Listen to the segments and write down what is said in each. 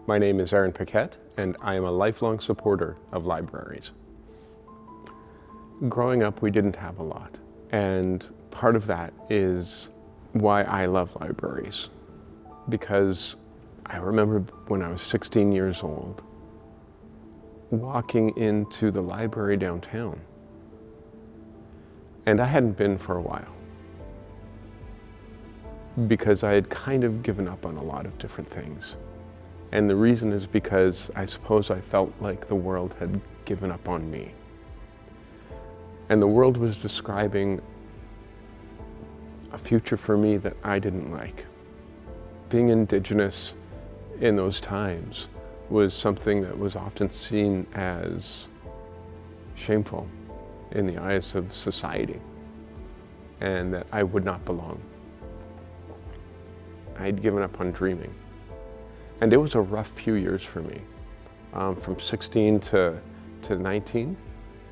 My name is Paquette, and I am a lifelong supporter of libraries. Growing up, we didn't have a lot, and part of that is why I love libraries. Because I remember when I was 16 years old, walking into the library downtown, and I hadn't been for a while, because I had kind of given up on a lot of different things. And the reason is because I suppose I felt like the world had given up on me. And the world was describing a future for me that I didn't like. Being Indigenous in those times was something that was often seen as shameful in the eyes of society, and that I would not belong. I had given up on dreaming. And it was a rough few years for me. From 16 to 19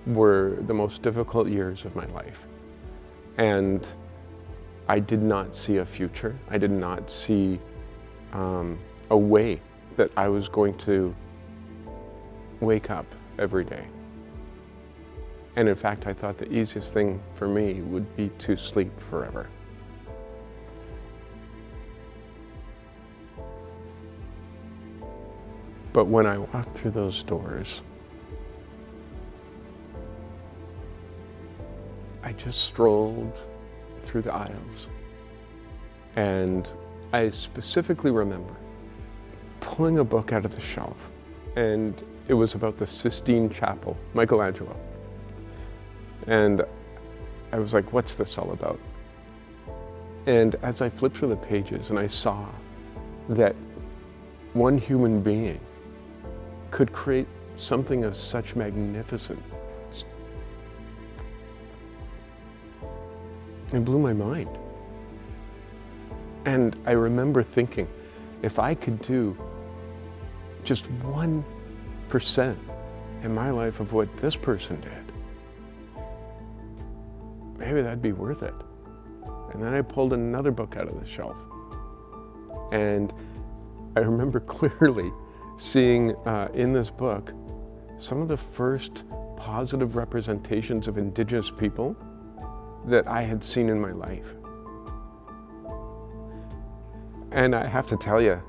were the most difficult years of my life. And I did not see a future. I did not see a way that I was going to wake up every day. And in fact, I thought the easiest thing for me would be to sleep forever. But when I walked through those doors, I just strolled through the aisles. And I specifically remember pulling a book out of the shelf, and it was about the Sistine Chapel, Michelangelo. And I was like, what's this all about? And as I flipped through the pages and I saw that one human being could create something of such magnificence, it blew my mind. And I remember thinking, if I could do just 1% in my life of what this person did, maybe that'd be worth it. And then I pulled another book out of the shelf. And I remember clearly seeing in this book some of the first positive representations of Indigenous people that I had seen in my life. And I have to tell you,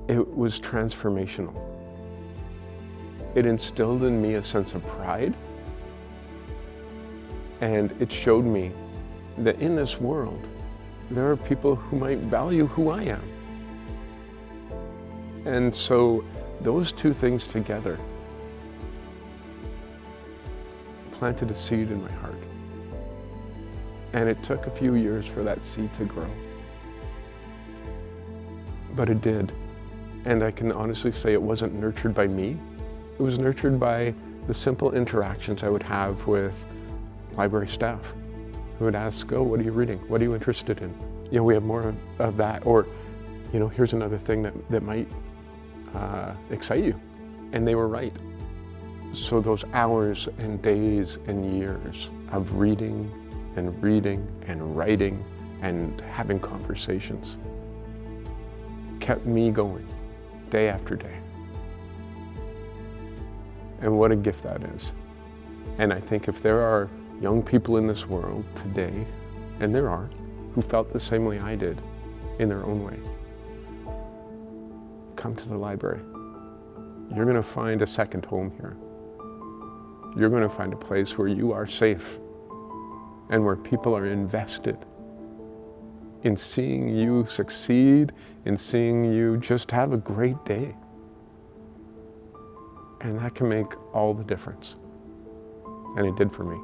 it was transformational. It instilled in me a sense of pride, and it showed me that in this world, there are people who might value who I am. And so those two things together planted a seed in my heart. And it took a few years for that seed to grow. But it did. And I can honestly say it wasn't nurtured by me. It was nurtured by the simple interactions I would have with library staff who would ask, oh, what are you reading? What are you interested in? You know, we have more of that. Or, you know, here's another thing that might excite you. And they were right. So those hours and days and years of reading and writing and having conversations kept me going day after day. And what a gift that is. And I think if there are young people in this world today, and there are, who felt the same way I did in their own way, come to the library. You're going to find a second home here. You're going to find a place where you are safe and where people are invested in seeing you succeed, in seeing you just have a great day. And that can make all the difference. And it did for me.